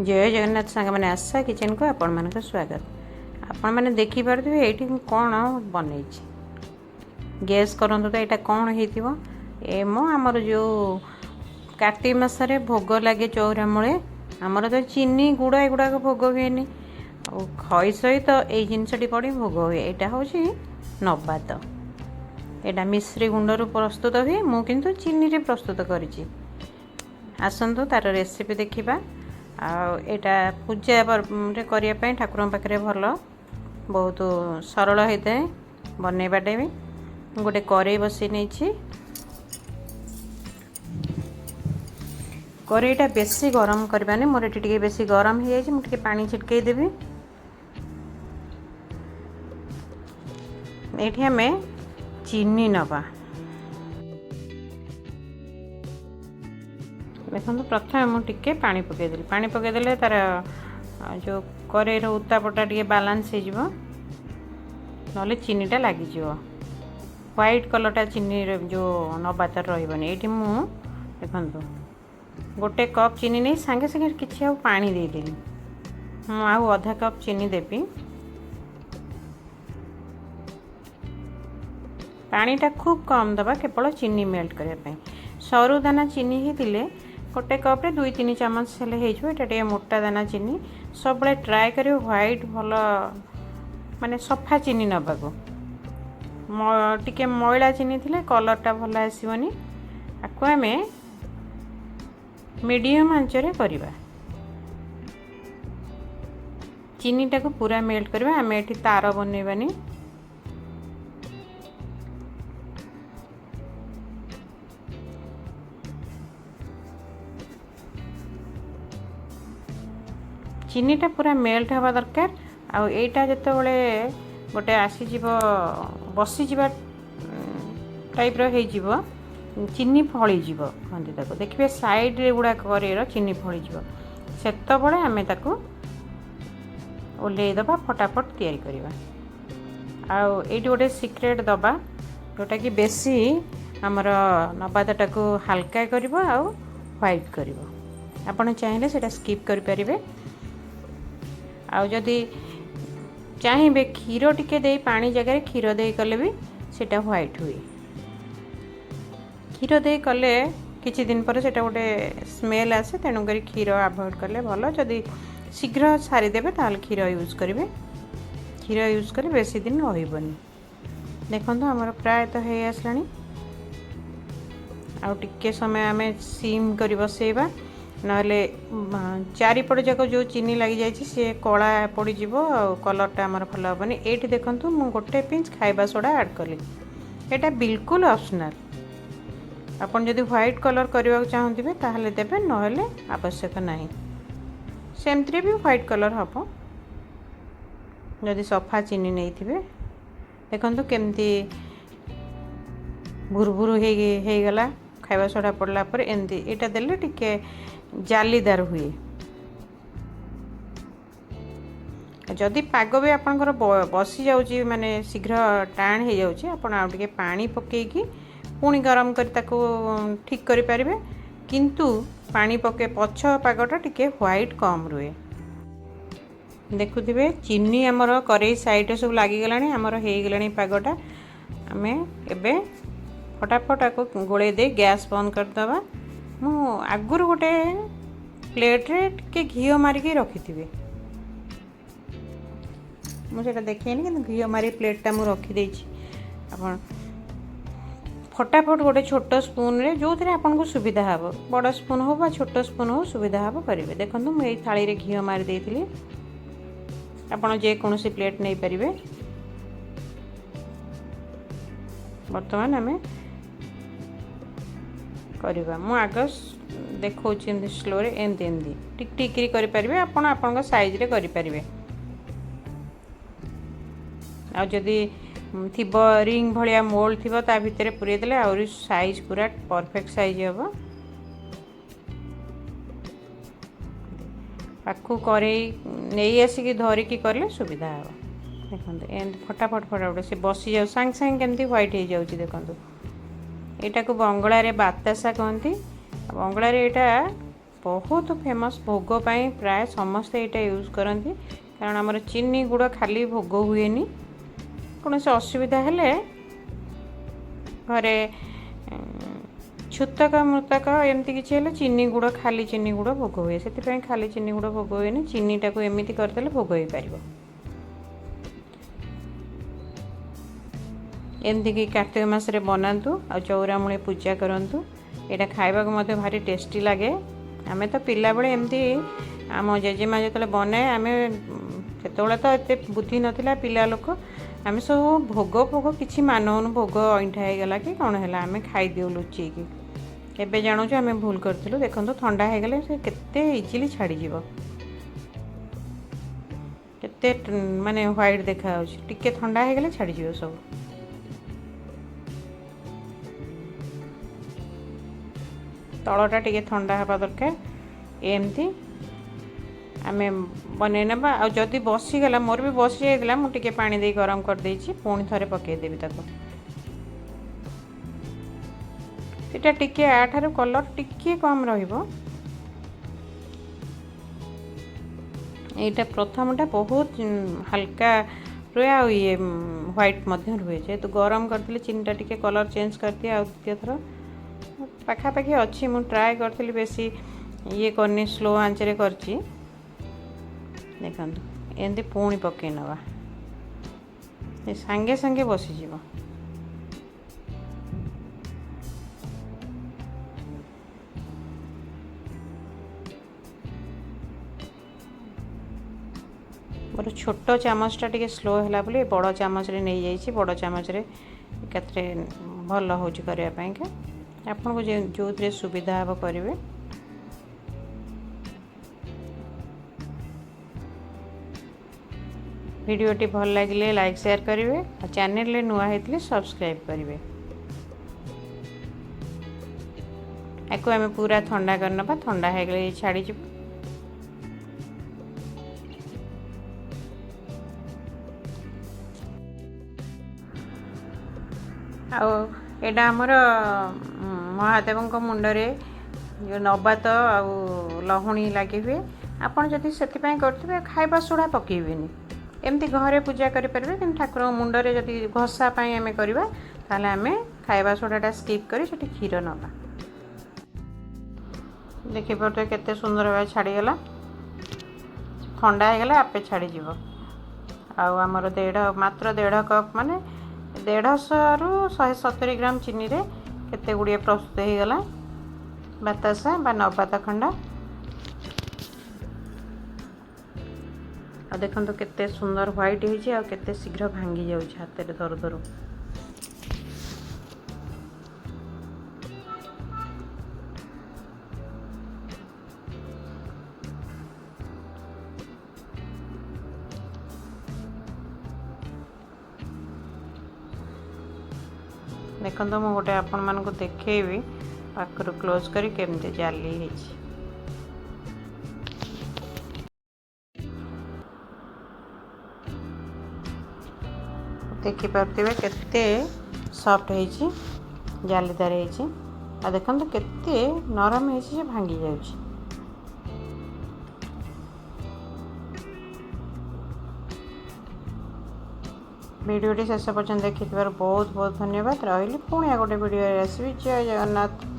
जय जगन्नाथ सांग मैंने आशा किचन को आपण मान स्वागत। आपण मैंने देखिपे ये कौन बनई गैस करूँ तो यहाँ कौन हो आमर जो कार्तिक मसरे भोग लगे चौरा मूले आमर तो चीनी गुड़ एगुड़ाक भोग हुए खई सहित ये जिनसटी पड़ी भोग हुए। यहाँ हूँ नबात यहाँ मिश्री गुंडर प्रस्तुत हुए मु किंतु चीनी रे प्रस्तुत करी आसतु तार रेसिपी देखा। आटा पूजा करने ठाकुर पाखे भल बहुत सरल होता है बनवाटे भी। गोटे कड़े बसई नहीं कड़ईटा बेसी गरम करवानी मोर ये बेसी गरम हो जाए मुझे पानी छिटकई देवी। ये आम चीनी नवा देखो प्रथम मुझे पानी पकईदेली पानी पकईदे तार जो कड़ईर उत्तापटा टे बालांस हो ना चीनीटा लगिज व्हाइट कलरटा चीनी जो नबा तार रही ये देखु गोटे कप चीनी नहीं सांगे सांगे किसी आ पानी देदेली मु आधा कप चीनी देवी। पानीटा खूब कम दबा केवल चीनी मेल्ट करने सरू दाना चीनी होते गोटे कप्रे 2-3 चामच हेल्ले मोटा दाना चीनी सब ट्राए कर व्हाइट भल माने सफा चीनी नबाको टिके मैला चीनी थिले कलरटा भल आसबनी आपको आम मीडियम आंचरे करवा चीनीटा को पूरा मेल्ट करवा। आम ये तार बनवानी चीनीटा पूरा मेल्ट हवा दरकार आईटा जिते बड़े गोटे आसीज बसीज टाइप हो चीनी फलीज कहते देखिए साइड रे गुड़ा कर चीनी फलीज से आम ओल्लैदबा फटाफट तैयारी करवा। आईटी गोटे सिक्रेट दबा जोटा कि बेसी आमर नबातटा को हल्का कर व्हाइट कर आपड़ चाहिए सेटा स्किप करें। आदि चाहिए क्षीर टिके दे पानी जगह क्षीर दे कले भी सेटा व्हाइट हुए क्षीर दे कले किछि दिन पर सेटा गोटे स्मेल आसे तेणुक क्षीर अवॉइड कले भल। जदि शीघ्र सारीदेवे ताल क्षीर यूज करेंगे क्षीर यूज कर बेसी दिन रही देखो आमर प्रायतः हो आसला आटे समय आम सीम कर बसैबा नहले चारिपट जाक जो चीनी लगी जाए सी कला पड़ज कलरटा आमर भल हेनी। ये देखूँ मुझे गोटे पिंच खाइबा सोडा ऐड कली यहाँ बिल्कुल ऑप्शनल आपन जदि व्हाइट कलर करने को चाहते ताहले देबे नहले आवश्यक नहीं सेमती भी व्हाइट कलर हम जदि सफा चीनी नहीं थे देखो केमती भुरभुर हो गला खाइबा सोडा पड़ला पर एमती यहाँ देले टिके जालीदार हुए। जदि पाग भी आपंकर बसी जाऊँगी माने शीघ्र टाण हो जाऊँगी आपड़ आउ टे पानी पकईकी पुणी गरम कर ताको ठीक करें किंतु पानी पके पछ पागटा टिके व्हाइट कम रुए। देखुथिबे चीनी आमर करेई साइड सब लागिगला आमर हो गला पागटा आम एबे फटाफट आपको गोले दे गैस बंद करदे। मु आगुर गोटे प्लेट रे टिके घी मारिकी रखी मुझे देखेनी कि घी मारी प्लेटा मुझे रखीदे आप फटाफट गोटे छोट स्पून रे जो थे आपको सुविधा हे बड़ स्पून हो छोट स्पून हो सुविधा हे करेंगे। देखो मुझे थाली रे घी मारी देती आपड़ जेकोसी प्लेट नहीं पारे। बर्तमान आम करवा मु आग देखो स्लो रे एमती एमती टिक टिक करें आपण साइज रे करें। आ जदि थिब रिंग भलिया मोल्ड थिबो ता भितर पुरे देले और साइज पूरा परफेक्ट साइज हे पाखु करे नहीं आसिक धरिकी करले सुविधा हे। देखो एम फटाफट फटाफट से बसी जाऊ सांग सांग केमती व्हाइट हो जाऊँ। देखो यहाँ को बंगला रे बातासा कहती बंगला रे यहाँ बहुत फेमस भोग पाई प्राय समस्ते यहाँ यूज करती कारण आमर चीनी गुड़ खाली भोग हुए कौन से असुविधा हेले घरे छूतक मृतक एमती किसी हेले चीनी गुड़ खाली चीनी गुड़ भोग हुए से खाली चीनी गुड़ भोग हुए चीनीटा को एमती करदे भोग हो पार एमती कि कार्तिक मास बनातु आ चौरामूले पूजा करूँ यहाँ खाइबा को भारी टेस्टी लगे आमे तो पिला बेले एमती आम जेजेमा जो बनाए आम से तो एत बुद्धि नाला पिला लोक आम सब भोग भोग किसी मानवनु भोग अईठा होगला कि कौन है आम खाईदेव लुचेक एवं जानूँ आम भूल करूँ देखो ठंडा होगले से केते इजिली छाड़ीज केते माने व्हाइट देखा टिके ठंडा होगले छाड़ीज सब तलटा टिके ठंडा हवा दरकार एमती आम बन ना आदि बसीगला मोर भी बसी जाइला मुझे पानी दे गरम कर देछि पुणी थे पकईदेवी ताको सेटा टिके आठार कलर टिके कम रहिबो एटा प्रथमटा बहुत हल्का रुए आ ये व्हाइट मध्य रुए जेहेतु गरम करते चीनीटा टिके कलर चेंज कर दिए आ द्वितीय थर पाखापाखि अच्छी मु ट्राए करी बेसी ये करनी स्लो आंचरे करची देखो एमती पुणी पकई नवा सांगे सांगे बसीज मोर छोट चामचटा टे स्लो है बोली बड़ चामच नहीं जाइए बड़ चामच एकाथरे भल हो करने आपन को जो थे सुविधा हम करेंगे वीडियोटी भल लगे लाइक शेयर करेंगे और चैनल रे नुआ होते सब्सक्राइब करेंगे आपको आम पूरा ठंडा करना ठंडा हो गले छाड़ी एटा आमर महादेव मुंडरे जो नबात आ लहुणी लगे हुए आपड़ जदि से करते खाइबा सोडा पकेबेनी एमती घरे पूजा करेंगे कि ठाकुर मुंडरे जदि घसापाई आम करवा ताले आम खाइबा सोडाटा स्किप कर क्षीर नवा देखिए केते सुंदर भाव छाड़ीगला ठंडा होगला आपे छाड़ीज आमर मात्र 1.5 कप माने 150 रु 170 ग्राम चीनी रे केते गुड़िए प्रस्तुत हो गला बतासा बा नबात खंडा आ देखो तो केते सुंदर व्हाइट होइछि आ केते शीघ्र भांगी जाउछि हाथ रे धरु धरु देखो तो मुझे गोटे आपण मान को देखेबी पाखर क्लोज करी केमती जाली होइछि देखी पार्थिबे केते सॉफ्ट होइछि जालीदार होइछि आ देखो तो केते नरम होइछि जे भांगी जाउछि वीडियोटी शेष पर्यटन देखि बहुत बहुत धन्यवाद रही पुणी गोटे वीडियो आसबि जय जगन्नाथ।